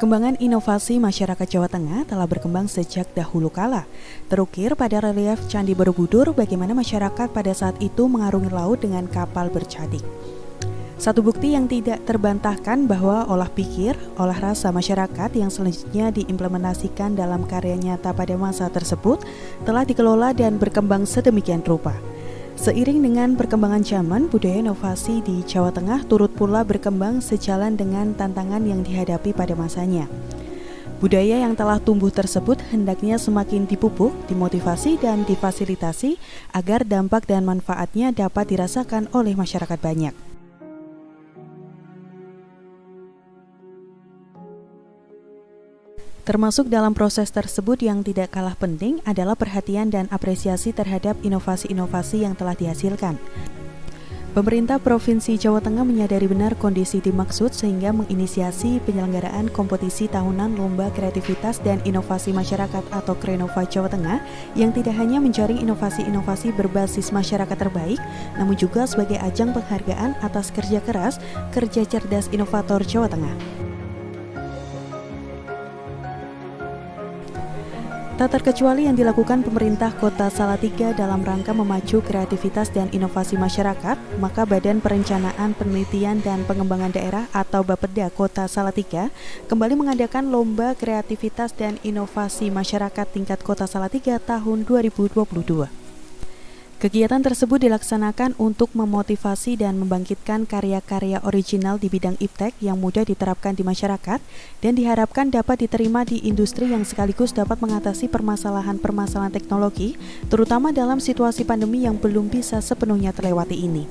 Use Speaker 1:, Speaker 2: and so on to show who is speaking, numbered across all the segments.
Speaker 1: Perkembangan inovasi masyarakat Jawa Tengah telah berkembang sejak dahulu kala. Terukir pada relief Candi Borobudur bagaimana masyarakat pada saat itu mengarungi laut dengan kapal bercadik. Satu bukti yang tidak terbantahkan bahwa olah pikir, olah rasa masyarakat yang selanjutnya diimplementasikan dalam karya nyata pada masa tersebut telah dikelola dan berkembang sedemikian rupa. Seiring dengan perkembangan zaman, budaya inovasi di Jawa Tengah turut pula berkembang sejalan dengan tantangan yang dihadapi pada masanya. Budaya yang telah tumbuh tersebut hendaknya semakin dipupuk, dimotivasi, dan difasilitasi agar dampak dan manfaatnya dapat dirasakan oleh masyarakat banyak. Termasuk dalam proses tersebut yang tidak kalah penting adalah perhatian dan apresiasi terhadap inovasi-inovasi yang telah dihasilkan. Pemerintah Provinsi Jawa Tengah menyadari benar kondisi dimaksud sehingga menginisiasi penyelenggaraan kompetisi tahunan Lomba Kreativitas dan Inovasi Masyarakat atau Krenova Jawa Tengah yang tidak hanya menjaring inovasi-inovasi berbasis masyarakat terbaik, namun juga sebagai ajang penghargaan atas kerja keras, kerja cerdas inovator Jawa Tengah. Tak terkecuali yang dilakukan pemerintah Kota Salatiga dalam rangka memacu kreativitas dan inovasi masyarakat, maka Badan Perencanaan Penelitian dan Pengembangan Daerah atau Bapeda Kota Salatiga kembali mengadakan Lomba Kreativitas dan Inovasi Masyarakat tingkat Kota Salatiga tahun 2022. Kegiatan tersebut dilaksanakan untuk memotivasi dan membangkitkan karya-karya original di bidang iptek yang mudah diterapkan di masyarakat dan diharapkan dapat diterima di industri yang sekaligus dapat mengatasi permasalahan-permasalahan teknologi, terutama dalam situasi pandemi yang belum bisa sepenuhnya terlewati ini.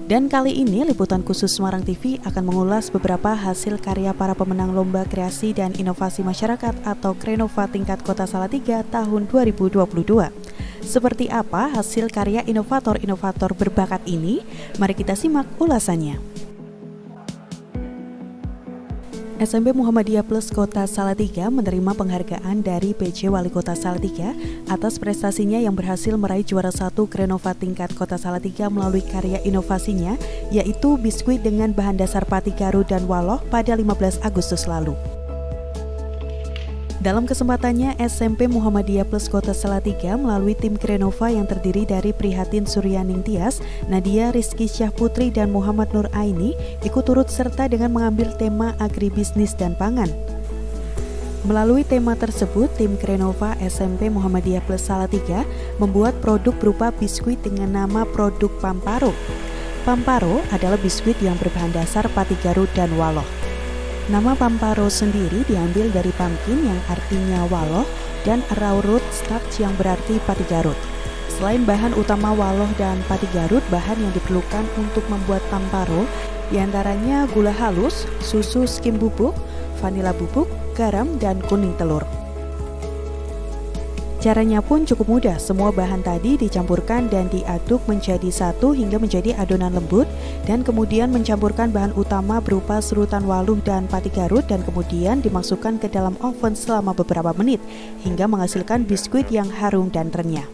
Speaker 1: Dan kali ini Liputan Khusus Semarang TV akan mengulas beberapa hasil karya para pemenang Lomba Kreasi dan Inovasi Masyarakat atau Krenova tingkat Kota Salatiga tahun 2022. Seperti apa hasil karya inovator-inovator berbakat ini? Mari kita simak ulasannya. SMP Muhammadiyah Plus Kota Salatiga menerima penghargaan dari PJ Wali Kota Salatiga atas prestasinya yang berhasil meraih juara 1 Krenova tingkat Kota Salatiga melalui karya inovasinya, yaitu biskuit dengan bahan dasar pati garut dan waloh pada 15 Agustus lalu. Dalam kesempatannya, SMP Muhammadiyah Plus Kota Salatiga melalui tim Krenova yang terdiri dari Prihatin Suryaning Tias, Nadia Rizky Syahputri, dan Muhammad Nur Aini ikut turut serta dengan mengambil tema agribisnis dan pangan. Melalui tema tersebut, tim Krenova SMP Muhammadiyah Plus Salatiga membuat produk berupa biskuit dengan nama produk Pamparo. Pamparo adalah biskuit yang berbahan dasar pati garut dan waloh. Nama Pamparo sendiri diambil dari pumpkin yang artinya waloh dan raw root starch yang berarti pati garut. Selain bahan utama waloh dan pati garut, bahan yang diperlukan untuk membuat Pamparo diantaranya gula halus, susu skim bubuk, vanila bubuk, garam, dan kuning telur. Caranya pun cukup mudah, semua bahan tadi dicampurkan dan diaduk menjadi satu hingga menjadi adonan lembut dan kemudian mencampurkan bahan utama berupa serutan waluh dan pati garut dan kemudian dimasukkan ke dalam oven selama beberapa menit hingga menghasilkan biskuit yang harum dan renyah.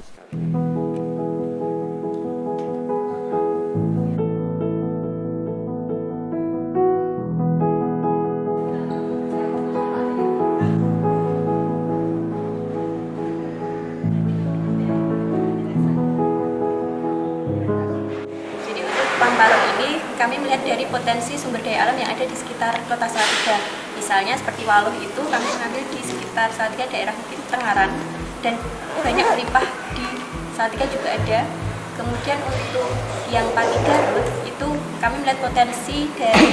Speaker 2: Pamparo ini kami melihat dari potensi sumber daya alam yang ada di sekitar Kota Salatiga. Misalnya seperti waloh itu kami mengambil di sekitar Salatiga, daerah mungkin Tengaran, dan banyak limpah di Salatiga juga ada. Kemudian untuk yang pati garut itu kami melihat potensi dari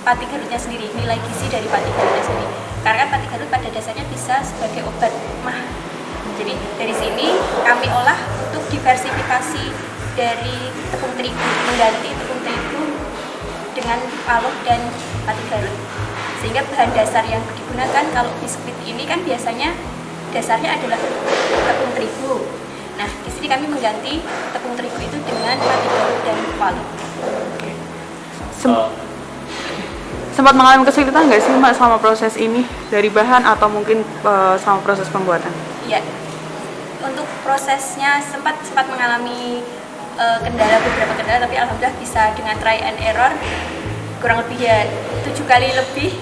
Speaker 2: pati garutnya sendiri, nilai gizi dari pati garutnya sendiri. Karena pati garut pada dasarnya bisa sebagai obat mah. Jadi dari sini kami olah untuk diversifikasi dari tepung terigu, mengganti tepung terigu dengan waloh dan pati garut. Sehingga bahan dasar yang digunakan kalau biskuit ini kan biasanya dasarnya adalah tepung terigu. Nah, di sini kami mengganti tepung terigu itu dengan pati garut dan waloh.
Speaker 3: Sempat mengalami kesulitan nggak sih Mbak sama proses ini dari bahan atau mungkin sama proses pembuatan?
Speaker 2: Iya, untuk prosesnya sempat mengalami beberapa kendala, tapi alhamdulillah bisa dengan try and error kurang lebih ya 7 kali lebih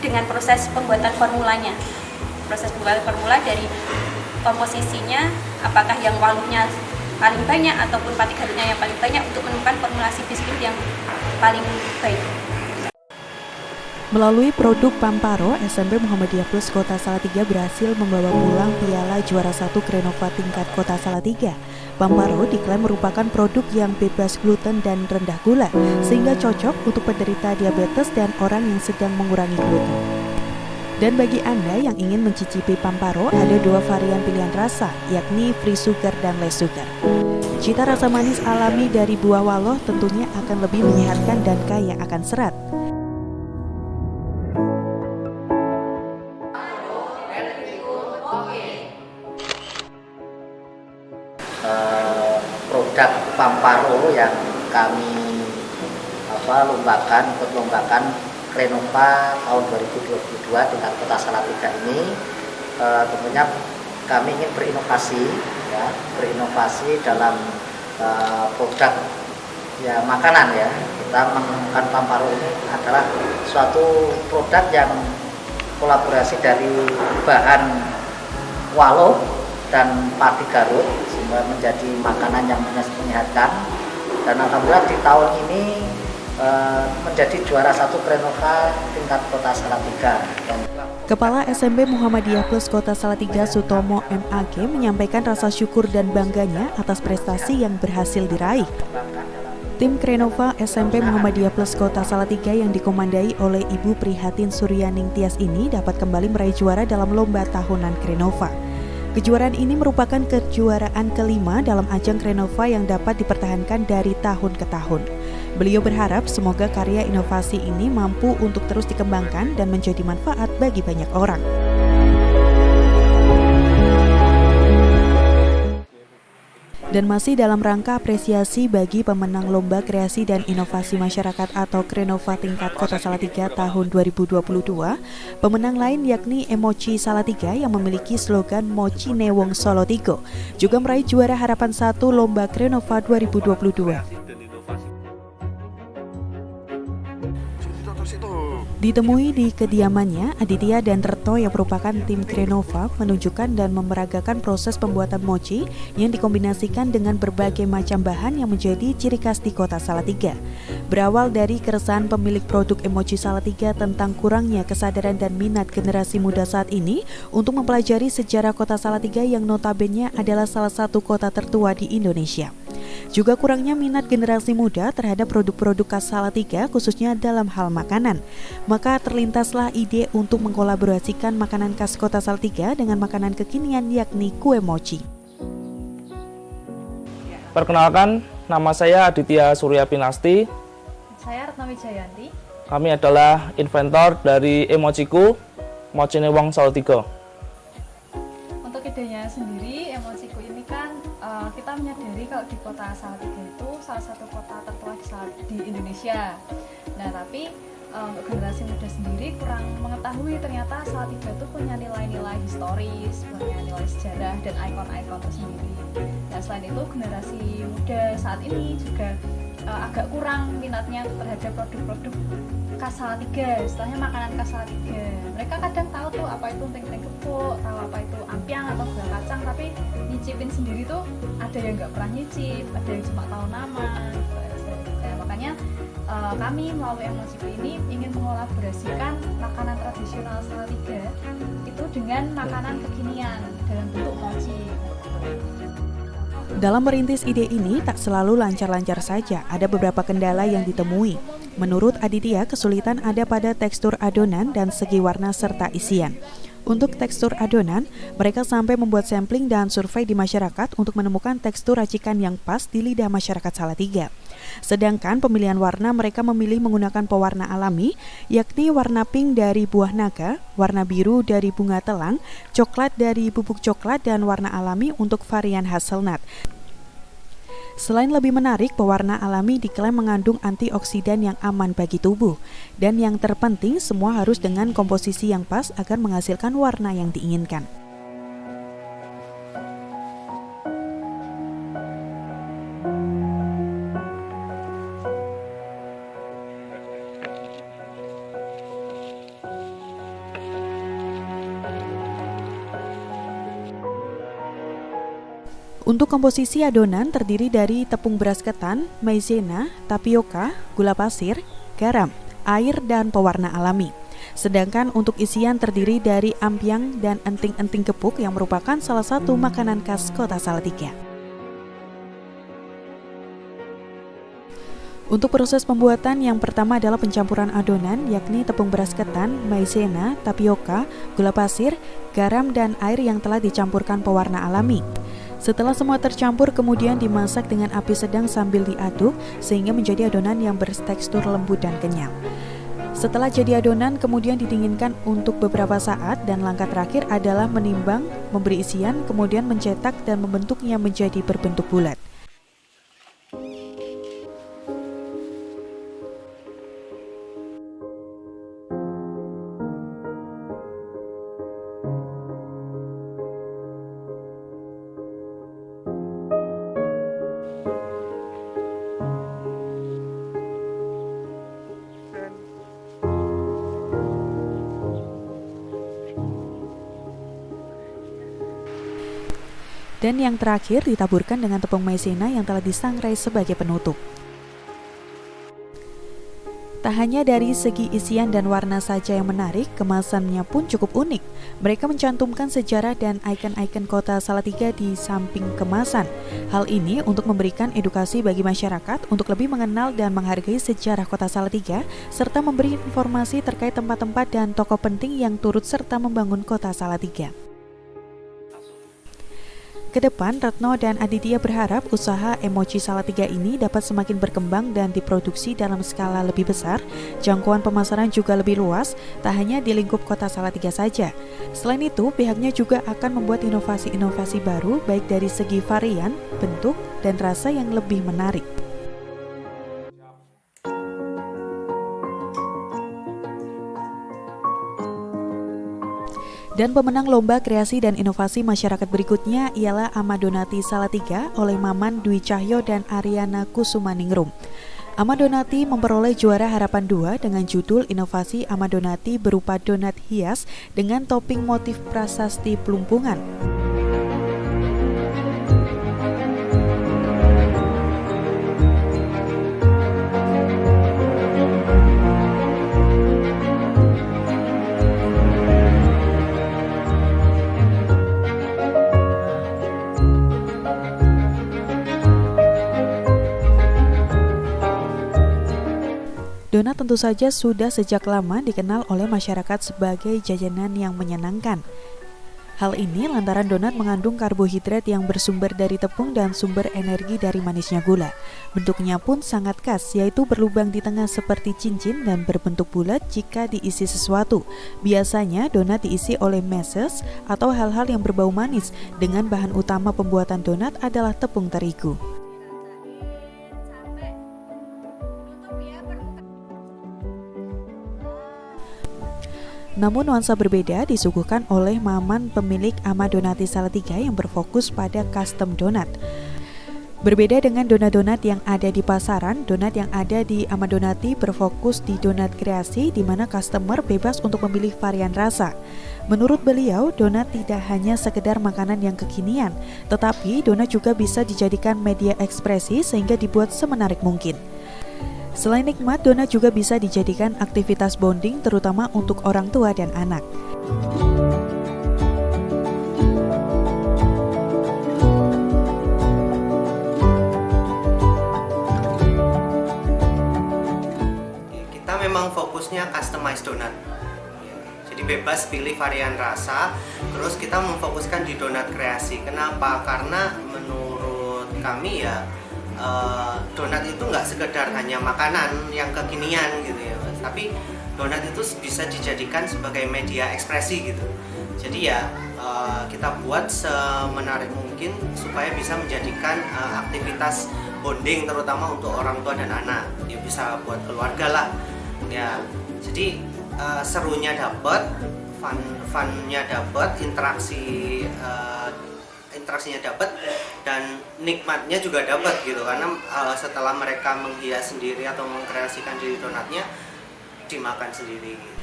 Speaker 2: dengan proses pembuatan formulanya. Proses pembuatan formula dari komposisinya, apakah yang waluhnya paling banyak ataupun pati garutnya yang paling banyak untuk menemukan formulasi biskuit yang paling baik.
Speaker 1: Melalui produk Pamparo, SMP Muhammadiyah Plus Kota Salatiga berhasil membawa pulang piala juara 1 Krenova tingkat Kota Salatiga. Pamparo diklaim merupakan produk yang bebas gluten dan rendah gula, sehingga cocok untuk penderita diabetes dan orang yang sedang mengurangi gluten. Dan bagi Anda yang ingin mencicipi Pamparo, ada 2 varian pilihan rasa, yakni free sugar dan less sugar. Cita rasa manis alami dari buah waloh tentunya akan lebih menyehatkan dan kaya akan serat.
Speaker 4: Produk Pamparo yang kami ikut lombakan Krenova tahun 2022 tingkat Kota Salatiga ini, tentunya kami ingin berinovasi dalam produk ya makanan ya. Kita menemukan Pamparo ini adalah suatu produk yang kolaborasi dari bahan waloh dan pati garut sehingga menjadi makanan yang menyehatkan, dan alhamdulillah di tahun ini menjadi juara 1 Krenova tingkat Kota Salatiga.
Speaker 1: Kepala SMP Muhammadiyah Plus Kota Salatiga Sutomo MAG menyampaikan rasa syukur dan bangganya atas prestasi yang berhasil diraih. Tim Krenova SMP Muhammadiyah Plus Kota Salatiga yang dikomandai oleh Ibu Prihatin Suryaning Tias ini dapat kembali meraih juara dalam lomba tahunan Krenova. Kejuaraan ini merupakan kejuaraan kelima dalam ajang Krenova yang dapat dipertahankan dari tahun ke tahun. Beliau berharap semoga karya inovasi ini mampu untuk terus dikembangkan dan menjadi manfaat bagi banyak orang. Dan masih dalam rangka apresiasi bagi pemenang Lomba Kreasi dan Inovasi Masyarakat atau Krenova tingkat Kota Salatiga tahun 2022, pemenang lain yakni Emoji Salatiga yang memiliki slogan Mochi Newong Solo Tigo juga meraih juara harapan 1 Lomba Krenova 2022. Ditemui di kediamannya, Aditya dan Reto yang merupakan tim Krenova menunjukkan dan memeragakan proses pembuatan mochi yang dikombinasikan dengan berbagai macam bahan yang menjadi ciri khas di Kota Salatiga. Berawal dari keresahan pemilik produk Emoji Salatiga tentang kurangnya kesadaran dan minat generasi muda saat ini untuk mempelajari sejarah Kota Salatiga yang notabene adalah salah satu kota tertua di Indonesia. Juga kurangnya minat generasi muda terhadap produk-produk khas Salatiga khususnya dalam hal makanan. Maka terlintaslah ide untuk mengkolaborasikan makanan khas Kota Salatiga dengan makanan kekinian yakni kue mochi.
Speaker 5: Perkenalkan, nama saya Aditya Surya Pinasti.
Speaker 6: Saya Retno Wijayanti.
Speaker 5: Kami adalah inventor dari Emojiku, Mochi Newong Solo Tigo.
Speaker 6: Untuk idenya sendiri, Emojiku ini kan kita menyadari kalau di Kota Salatiga itu salah satu kota tertua di Indonesia. Nah, tapi untuk generasi muda sendiri kurang mengetahui ternyata Salatiga itu punya nilai-nilai historis, punya nilai sejarah dan ikon-ikon tersendiri. Nah, selain itu generasi muda saat ini juga agak kurang minatnya terhadap produk-produk khas Salatiga, istilahnya makanan khas Salatiga. Mereka kadang tahu tuh apa itu teng-teng gepuk, tahu apa itu ampiang atau buah kacang, tapi nyicipin sendiri tuh ada yang nggak pernah nyicip, ada yang cuma tahu nama. Makanya kami melalui Emojiku ini ingin mengolaborasikan makanan tradisional Salatiga itu dengan makanan kekinian dalam bentuk mochi.
Speaker 1: Dalam merintis ide ini tak selalu lancar-lancar saja, ada beberapa kendala yang ditemui. Menurut Aditya, kesulitan ada pada tekstur adonan dan segi warna serta isian. Untuk tekstur adonan, mereka sampai membuat sampling dan survei di masyarakat untuk menemukan tekstur racikan yang pas di lidah masyarakat Salatiga. Sedangkan pemilihan warna mereka memilih menggunakan pewarna alami, yakni warna pink dari buah naga, warna biru dari bunga telang, coklat dari bubuk coklat, dan warna alami untuk varian hazelnut. Selain lebih menarik, pewarna alami diklaim mengandung antioksidan yang aman bagi tubuh. Dan yang terpenting, semua harus dengan komposisi yang pas agar menghasilkan warna yang diinginkan. Untuk komposisi adonan terdiri dari tepung beras ketan, maizena, tapioka, gula pasir, garam, air, dan pewarna alami. Sedangkan untuk isian terdiri dari ampiang dan enting-enting gepuk yang merupakan salah satu makanan khas Kota Salatiga. Untuk proses pembuatan yang pertama adalah pencampuran adonan, yakni tepung beras ketan, maizena, tapioka, gula pasir, garam, dan air yang telah dicampurkan pewarna alami. Setelah semua tercampur, kemudian dimasak dengan api sedang sambil diaduk sehingga menjadi adonan yang bertekstur lembut dan kenyal. Setelah jadi adonan, kemudian didinginkan untuk beberapa saat, dan langkah terakhir adalah menimbang, memberi isian, kemudian mencetak dan membentuknya menjadi berbentuk bulat. Dan yang terakhir ditaburkan dengan tepung maizena yang telah disangrai sebagai penutup. Tak hanya dari segi isian dan warna saja yang menarik, kemasannya pun cukup unik. Mereka mencantumkan sejarah dan ikon-ikon Kota Salatiga di samping kemasan. Hal ini untuk memberikan edukasi bagi masyarakat untuk lebih mengenal dan menghargai sejarah Kota Salatiga, serta memberi informasi terkait tempat-tempat dan tokoh penting yang turut serta membangun Kota Salatiga. Kedepan, Retno dan Aditya berharap usaha Emoji Salatiga ini dapat semakin berkembang dan diproduksi dalam skala lebih besar. Jangkauan pemasaran juga lebih luas, tak hanya di lingkup Kota Salatiga saja. Selain itu, pihaknya juga akan membuat inovasi-inovasi baru baik dari segi varian, bentuk, dan rasa yang lebih menarik. Dan pemenang Lomba Kreasi dan Inovasi Masyarakat berikutnya ialah Amadonati Salatiga oleh Maman Dwi Cahyo dan Ariana Kusumaningrum. Amadonati memperoleh juara harapan 2 dengan judul Inovasi Amadonati berupa donat hias dengan topping motif prasasti Plumpungan. Donat tentu saja sudah sejak lama dikenal oleh masyarakat sebagai jajanan yang menyenangkan. Hal ini lantaran donat mengandung karbohidrat yang bersumber dari tepung dan sumber energi dari manisnya gula. Bentuknya pun sangat khas, yaitu berlubang di tengah seperti cincin dan berbentuk bulat jika diisi sesuatu. Biasanya donat diisi oleh meses atau hal-hal yang berbau manis, dengan bahan utama pembuatan donat adalah tepung terigu. Namun nuansa berbeda disuguhkan oleh Maman pemilik Amadonati Salatiga yang berfokus pada custom donat. Berbeda dengan donat-donat yang ada di pasaran, donat yang ada di Amadonati berfokus di donat kreasi di mana customer bebas untuk memilih varian rasa. Menurut beliau, donat tidak hanya sekedar makanan yang kekinian, tetapi donat juga bisa dijadikan media ekspresi sehingga dibuat semenarik mungkin. Selain nikmat, donat juga bisa dijadikan aktivitas bonding terutama untuk orang tua dan anak.
Speaker 7: Kita memang fokusnya customized donat. Jadi bebas pilih varian rasa, terus kita memfokuskan di donat kreasi. Kenapa? Karena menurut kami ya donat itu nggak sekedar hanya makanan yang kekinian gitu ya, Mas. Tapi donat itu bisa dijadikan sebagai media ekspresi gitu. Jadi ya kita buat semenarik mungkin supaya bisa menjadikan aktivitas bonding terutama untuk orang tua dan anak. Ya bisa buat keluarga lah. Ya, jadi serunya dapat, funnya dapat, interaksinya dapat, dan nikmatnya juga dapat gitu, karena setelah mereka menghias sendiri atau mengkreasikan diri donatnya, dimakan sendiri gitu.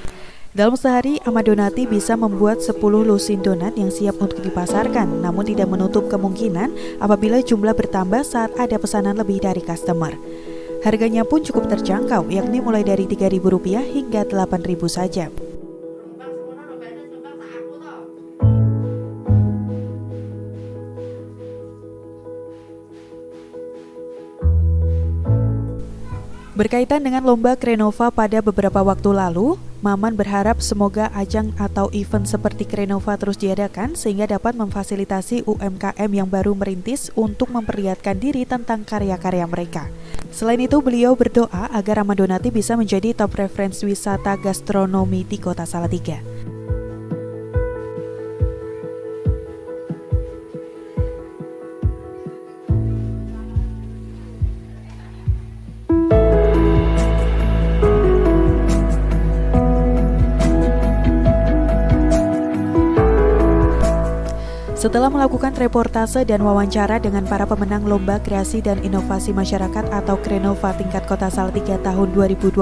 Speaker 1: Dalam sehari, Ahmad Donati bisa membuat 10 lusin donat yang siap untuk dipasarkan, namun tidak menutup kemungkinan apabila jumlah bertambah saat ada pesanan lebih dari customer. Harganya pun cukup terjangkau, yakni mulai dari Rp3.000 hingga Rp8.000 saja. Berkaitan dengan lomba Krenova pada beberapa waktu lalu, Maman berharap semoga ajang atau event seperti Krenova terus diadakan sehingga dapat memfasilitasi UMKM yang baru merintis untuk memperlihatkan diri tentang karya-karya mereka. Selain itu, beliau berdoa agar Ahmad Donati bisa menjadi top reference wisata gastronomi di Kota Salatiga. Setelah melakukan reportase dan wawancara dengan para pemenang Lomba Kreasi dan Inovasi Masyarakat atau Krenova tingkat Kota Salatiga tahun 2022,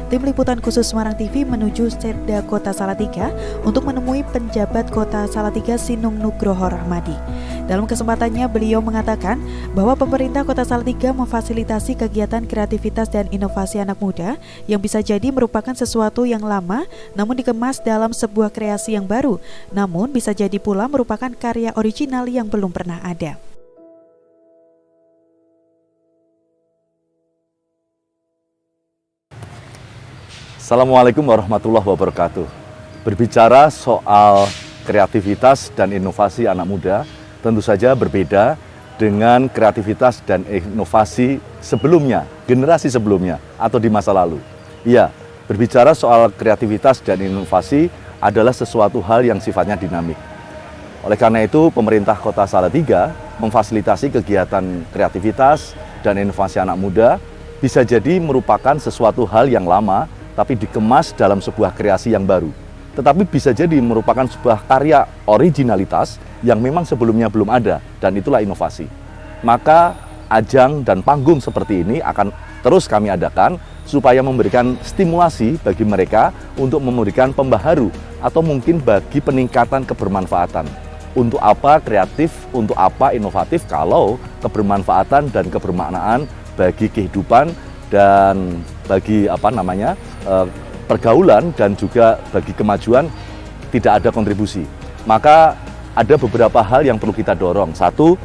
Speaker 1: tim liputan khusus Semarang TV menuju Setda Kota Salatiga untuk menemui penjabat Kota Salatiga Sinung Nugroho Rahmadi. Dalam kesempatannya, beliau mengatakan bahwa pemerintah Kota Salatiga memfasilitasi kegiatan kreativitas dan inovasi anak muda yang bisa jadi merupakan sesuatu yang lama namun dikemas dalam sebuah kreasi yang baru, namun bisa jadi pula merupakan karya original yang belum pernah ada.
Speaker 8: Assalamualaikum warahmatullahi wabarakatuh. Berbicara soal kreativitas dan inovasi anak muda, tentu saja berbeda dengan kreativitas dan inovasi sebelumnya, generasi sebelumnya atau di masa lalu. Iya, berbicara soal kreativitas dan inovasi adalah sesuatu hal yang sifatnya dinamik. Oleh karena itu, pemerintah Kota Salatiga memfasilitasi kegiatan kreativitas dan inovasi anak muda bisa jadi merupakan sesuatu hal yang lama, tapi dikemas dalam sebuah kreasi yang baru. Tetapi bisa jadi merupakan sebuah karya originalitas yang memang sebelumnya belum ada, dan itulah inovasi. Maka ajang dan panggung seperti ini akan terus kami adakan supaya memberikan stimulasi bagi mereka untuk memberikan pembaharu atau mungkin bagi peningkatan kebermanfaatan. Untuk apa kreatif, untuk apa inovatif kalau kebermanfaatan dan kebermaknaan bagi kehidupan dan bagi pergaulan dan juga bagi kemajuan tidak ada kontribusi. Maka ada beberapa hal yang perlu kita dorong. Satu,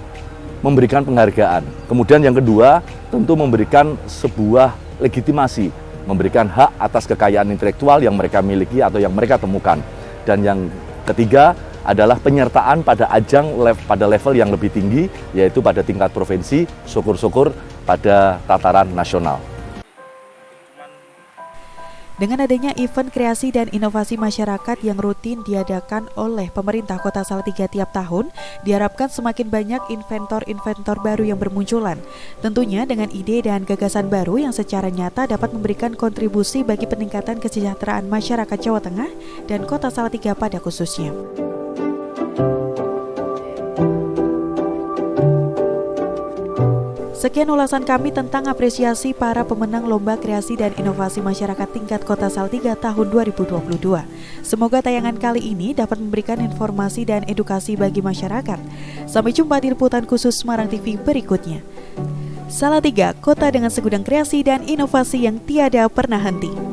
Speaker 8: memberikan penghargaan. Kemudian yang kedua, tentu memberikan sebuah legitimasi, memberikan hak atas kekayaan intelektual yang mereka miliki atau yang mereka temukan. Dan yang ketiga adalah penyertaan pada ajang pada level yang lebih tinggi, yaitu pada tingkat provinsi, syukur-syukur pada tataran nasional.
Speaker 1: Dengan adanya event kreasi dan inovasi masyarakat yang rutin diadakan oleh pemerintah Kota Salatiga tiap tahun, diharapkan semakin banyak inventor-inventor baru yang bermunculan. Tentunya dengan ide dan gagasan baru yang secara nyata dapat memberikan kontribusi bagi peningkatan kesejahteraan masyarakat Jawa Tengah dan Kota Salatiga pada khususnya. Sekian ulasan kami tentang apresiasi para pemenang Lomba Kreasi dan Inovasi Masyarakat tingkat Kota Salatiga tahun 2022. Semoga tayangan kali ini dapat memberikan informasi dan edukasi bagi masyarakat. Sampai jumpa di liputan khusus Semarang TV berikutnya. Salatiga, kota dengan segudang kreasi dan inovasi yang tiada pernah henti.